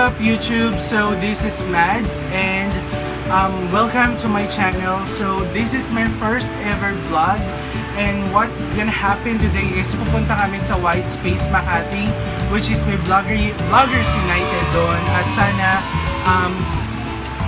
up YouTube? So this is Mads and welcome to my channel. So this is my first ever vlog and what gonna happen today is pupunta kami sa White Space Makati, which is may Vloggers United doon, at sana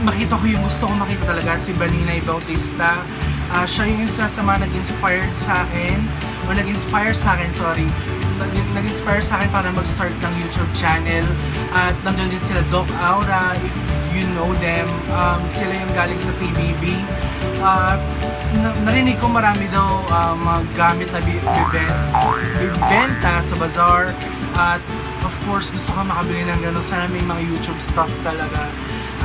makita ko yung gusto kong makita talaga, si Baninay Bautista. Siya yung isa sa mga nag-inspire sa akin para mag-start ng YouTube channel. At nandun din sila Doc Aura, if you know them. Sila yung galing sa PBB. Narinig ko marami daw mga gamit na bibenta sa bazaar. At of course gusto ko makabili ng gano'n. Sana may mga YouTube stuff talaga.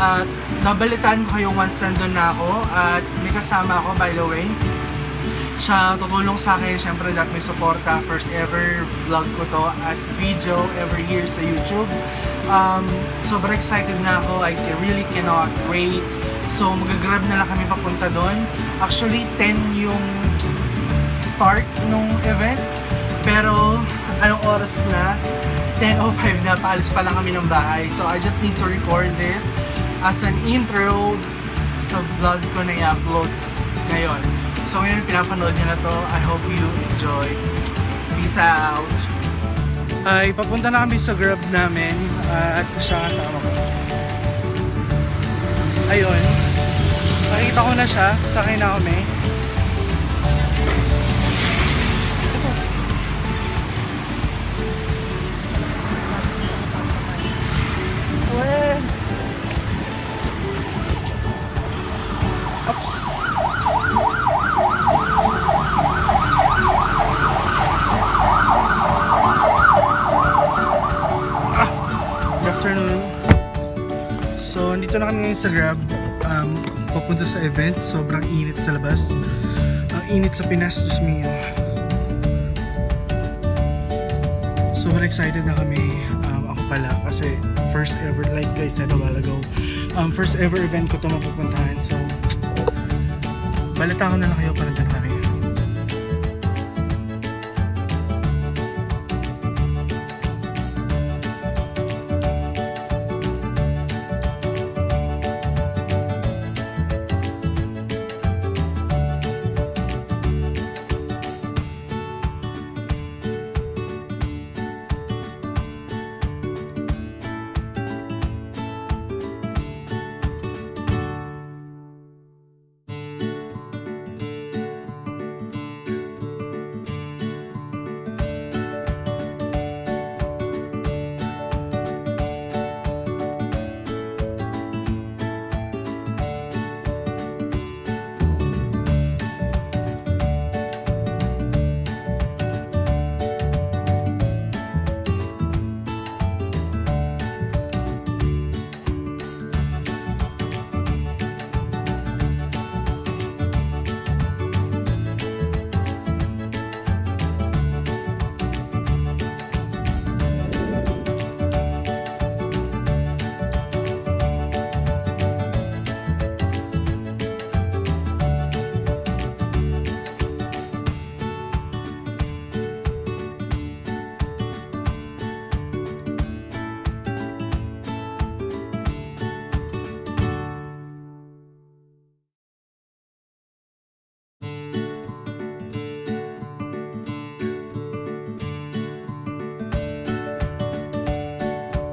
At nabalitaan ko kayo once nandun na ako. At may kasama ako, by the way. Siya tutulong sa akin, syempre that may suporta. First ever vlog ko to at video every year sa YouTube. Sobrang excited na ako. I really cannot wait. So mag-grab na lang kami papunta doon. Actually 10 yung start nung event, pero anong oras na? 10:05 na, paalis pa lang kami ng bahay. So I just need to record this as an intro sa vlog ko na i-upload ngayon. So ngayon pinapanood nyo na to. I hope you enjoy. Peace out! Papunta na kami sa grab namin at siya kasama ko. Ayun. Nakikita ko na siya. Sasakay na kami. Oops! Afternoon. So, dito na kami ngayon sa Grab. Papunta sa event. Sobrang init sa labas. Ang init sa Pinas, Diyos mio. Sobrang excited na kami. Ako pala kasi first ever, like I said a while ago, first ever event ko ito mapupuntahan. So, balita ko na lang kayo para dyan kami.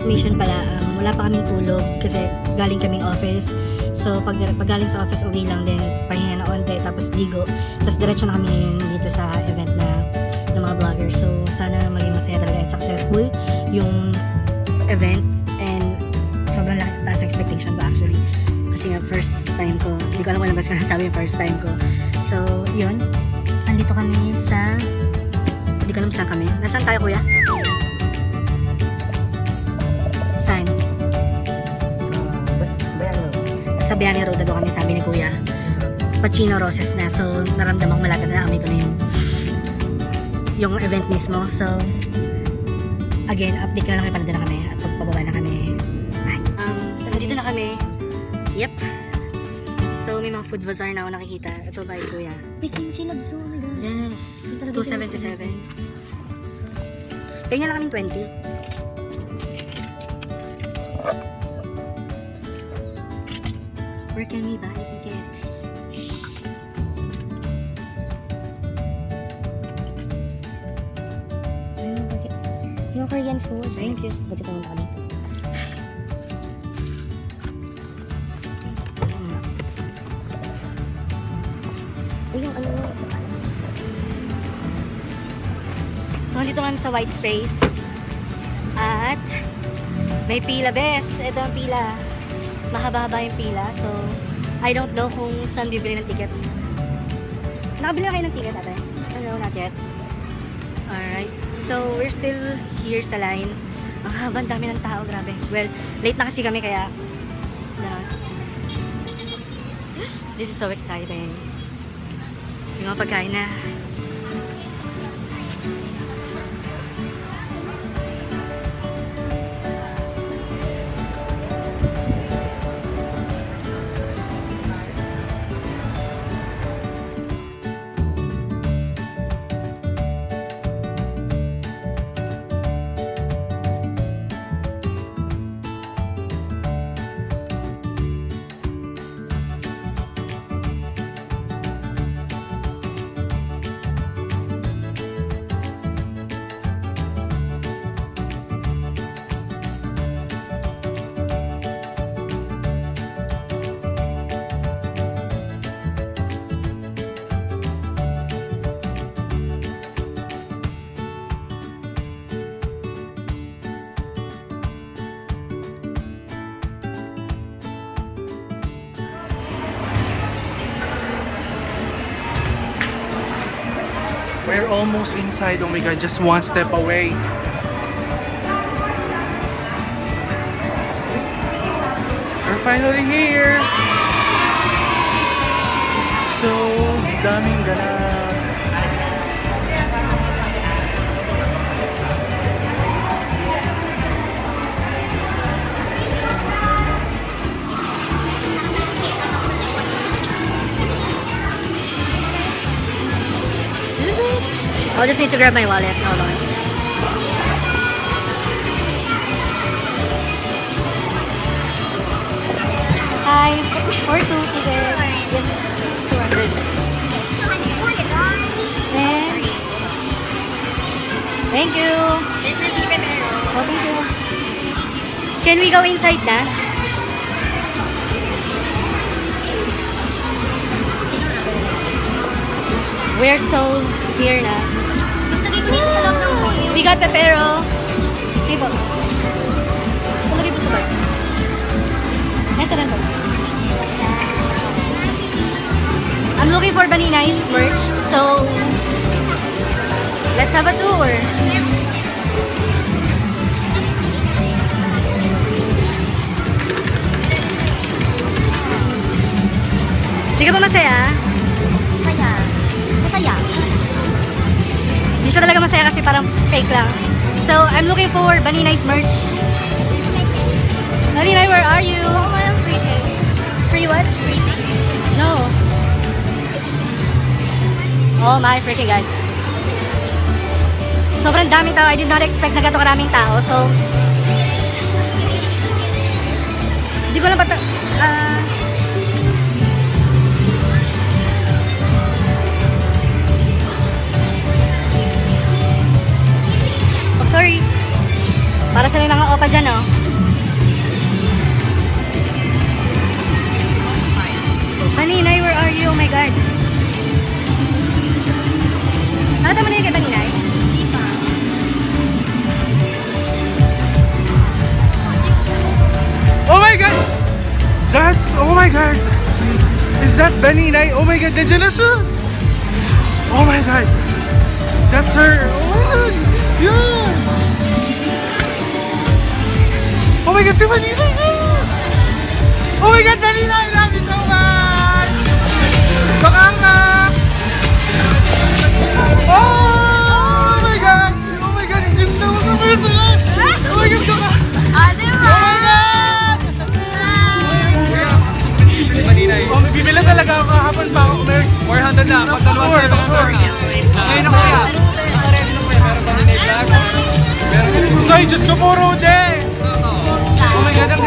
Mission pala, wala pa kaming tulog kasi galing kaming office. So pag galing sa office, uwi lang din, pahinga na onte, tapos ligo, tapos diretso na kami ngayon dito sa event ng mga vloggers. So sana maging masaya talaga and successful yung event, and sobrang taas expectation ko actually kasi nga first time ko, hindi ko alam kung ko nasabi yung first time ko. So yun, andito kami sa, hindi ko alam saan kami. Nasaan tayo, kuya? Sa Biani Road daw kami, sabi ni Kuya. Pacino Roses na. So, naramdamang malapit na kami ko na yung event mismo. So, again, update ka na lang kayo, na kami at pagpababa na kami. Nandito na kami. Yep. So, may mga food bazaar na ako nakikita. Ito ba yung Kuya? May kimchi loves, oh my gosh. Yes. 277. Kaya lang kaming 20. Where can we buy tickets? Yung Korean food. Thank you. Buti pumunta ka dito. Yung ano. So, dito kami sa white space. At may pila, bes. Ito ang pila. Mahaba-haba yung pila. So, I don't know kung saan bibili ng ticket. Nakabili na kayo ng ticket, ate? No, not yet. Alright. So, we're still here sa line. Ang haba, ang dami ng tao, grabe. Well, late na kasi kami kaya this is so exciting. Yung mga pagkain na. We're almost inside. Oh my god, just one step away. We're finally here. So, daming ganap. I'll just need to grab my wallet. Hold on. Hi. For 2 tickets. Yes. 200. And thank you. Oh, thank you. Can we go inside na? We're so here na. We got pepero. Sige po. Tulogin po sa bar. Ito na po. I'm looking for Banina's merch. So, let's have a tour. Hindi ka ba masaya? Masaya. Masaya. Hindi siya talaga masaya kasi parang fake lang. So, I'm looking for Banina's merch. Banina, where are you? Free tickets. Free what? Free tickets. No. Oh my freaking god. Sobrang daming tao. I did not expect na gato karaming tao. So, hindi ko lang sorry. Para sa may mga opa dyan, oh. Baninay, where are you? Oh my god. Nakita mo na yung kay Baninay? Hindi pa. Oh my god! That's, oh my god! Is that Baninay? Oh my god, nandiyan na siya! Oh my god! That's her! Oh my god! Yeah! Oh my god, si Manila! Oh my god, Manila! I love you so much! Bakanga! Oh my god! Oh my god, ang ganda mo sa personal! Oh my god, Baka! Diba? Oh my god! Oh, bibila talaga ako kahapon pa ako. 400 na, pagdalawa sorry. Ngayon ako kaya. Say, Diyos ko po, Rude! Oh my God, ang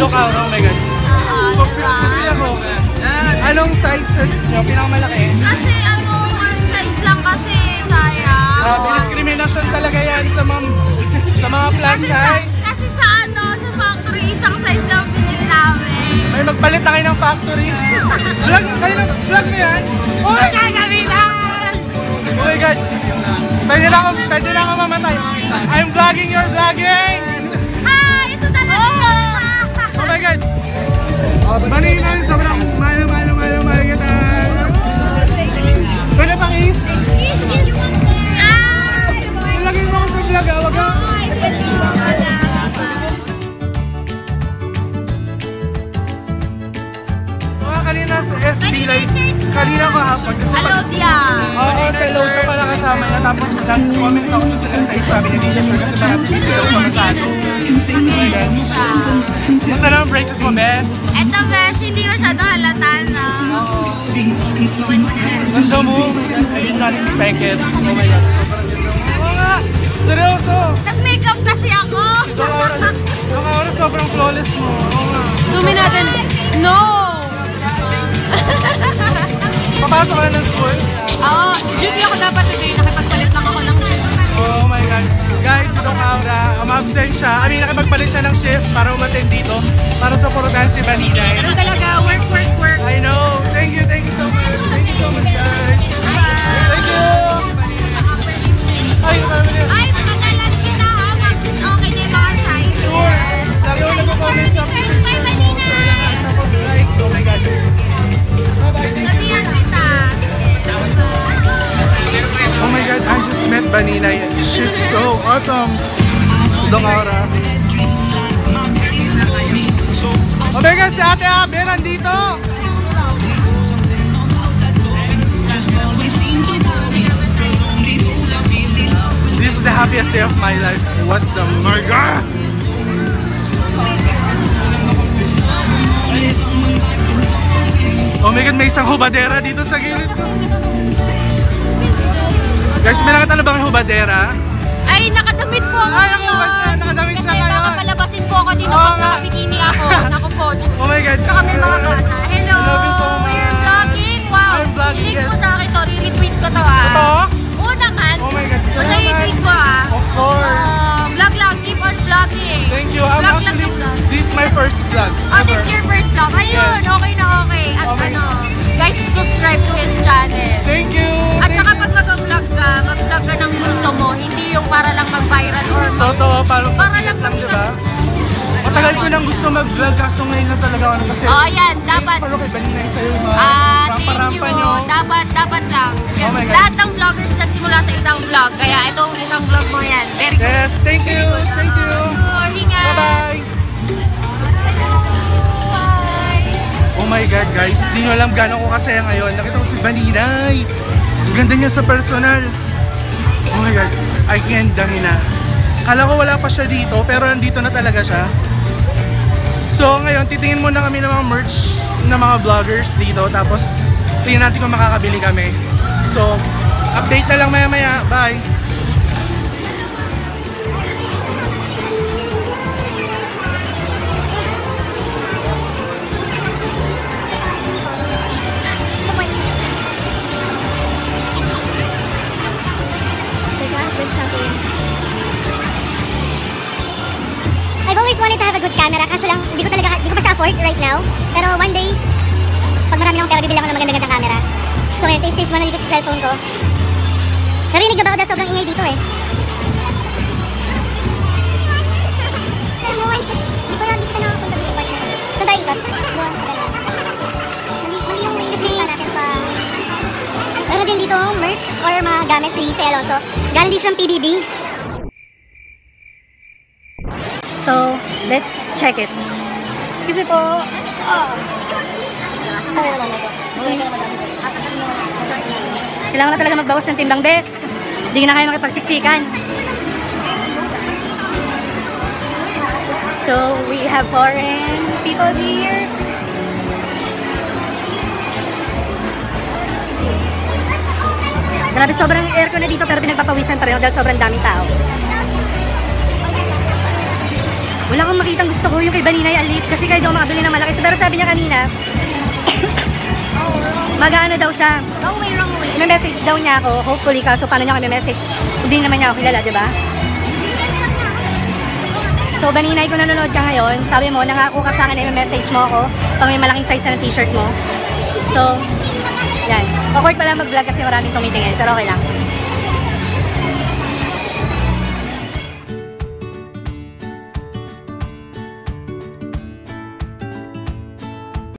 Dok Aura, oh my God. Pupili ako. Anong sizes nyo? Pinakamalaki? Kasi one size lang kasi sayang. Discrimination talaga yan sa mga plus size. Kasi sa factory, isang size lang binili namin. May magpalit na kayo ng factory. Vlog mo yan? Oh my God! Oh my God! Pwede na ako mamatay. I'm vlogging, you're vlogging! Ito talaga! Oh my God! Manila, sobrang mahal kita. Pwede pang is? Lagay mo ako sa vlog, wag ka. Kanina sa FB Live, kanina kahapon. Hello, Dia! Oo, sa low siya pala kasama niya. Tapos nag-comment ako sa FB, sabi niya, di siya sure kasi marami siya low siya masyado. Basta lang ang braces mo, best? Eto, Besh, hindi masyado halata na. Ganda mo, I did not expect it. Oh my God. Oo nga, seryoso. Nag-makeup kasi ako. Ang aura sobrang flawless mo. Oo nga. Zoom natin. No! Papasok ka na ng school? Oo, duty ako dapat today. Nakipagpalit lang ako ng shift. Oh my God. Guys, si Dok Aura, umabsent siya. Nakipagpalit siya ng shift para umattend dito para supportahan si Baninay. Ano talaga? Work. I know. Thank you so much. Thank you so much, guys. Thank you. Ay, pagkakalan kita ha. Okay na yung mga size. sure. Lagi ako nag-comment sa picture mo. Tapos likes. Oh my God. Bye-bye. Sabihan kita. Oh my God, I just met Baninay. She's so awesome. Dok Aura. Oh my God, si Ate Abe nandito. This is the happiest day of my life. What the my God! Oh my God, may isang hubadera dito sa gilid ko. Guys, may nakita na ba ang hubadera? Ay, nakadamit po ako. Ay, nakadamit siya Kasi ngayon. baka palabasin po ako dito Oo pag nga. nakabikini ako. Naku po. Oh my God. Tsaka may mga bata. Hello! I love you so much. You're vlogging. Wow. I'm vlogging, Hilig mo yes. sa akin to. Re-retweet ko to ah. Ito? Oo naman. Oh my God. Basta i-tweet ko ah. Of course. Vlog lang. Keep on vlogging. Thank you. I'm Vlog lang actually, yung vlog. this is my first vlog. Oh, this is your first vlog. Ayun. Yes. Okay na okay. At Oh my ano, guys, subscribe to his channel. Thank you. At saka pag mag-vlog ka ng gusto mo, hindi yung para lang mag-viral or So, ito, parang para pasikat lang, lang di ba? Matagal ko nang gusto mag-vlog kaso ngayon na talaga ako kasi Oh, yan, dapat. Pero kay Baninay sa'yo yung mga Thank pamparampa you. nyo. Dapat lang. Oh my God. Lahat ng vloggers nagsimula sa isang vlog. Kaya itong isang vlog mo yan. Very good. Yes, thank you. Thank you. Sure, ingat. Bye-bye. Bye. Oh my God, guys. Di nyo alam gano'n ko kasaya ngayon. Nakita ko si Baninay. Ang ganda niya sa personal. Oh my God. I can't dangina. Kala ko wala pa siya dito, pero nandito na talaga siya. So ngayon, titingin muna kami ng mga merch ng mga vloggers dito. Tapos, tingnan natin kung makakabili kami. So, update na lang maya-maya. Bye! I've always wanted to have a good camera, kaso lang hindi ko pa siya afford right now. Pero one day, pag marami akong pera, bibili ako ng maganda-gandang camera. So ngayon, taste mo na dito sa cellphone ko. Narinig na ba ako dahil sobrang ingay dito eh? Hindi ko na nakapunta dito pa. Saan tayo ikot? Mali yung mainit na natin pa. Meron din dito merch or mga gamit sa sale also. Galing din siyang PBB. So, let's check it. Excuse me po. Sorry naman ito. Kailangan na talaga magbawas ng timbang, bes. Hindi na kayo makipagsiksikan. So, we have foreign people here. Grabe, sobrang aircon na dito pero pinagpapawisan pa rin dahil sobrang daming tao. Wala akong makitang gusto ko yung kay Baninay Alip kasi kahit daw makabili ng malaki. Pero sabi niya kanina, mag-ano daw siya. Wrong way. May message daw niya ako, hopefully, kaso paano niya kami message? Hindi naman niya ako kilala, di ba? So, Baninay, kung nanonood ka ngayon, sabi mo, nangako ka sa akin na may message mo ako pag may malaking size na t-shirt mo. So, yan. Awkward pala mag-vlog kasi maraming tumitingin, pero okay lang.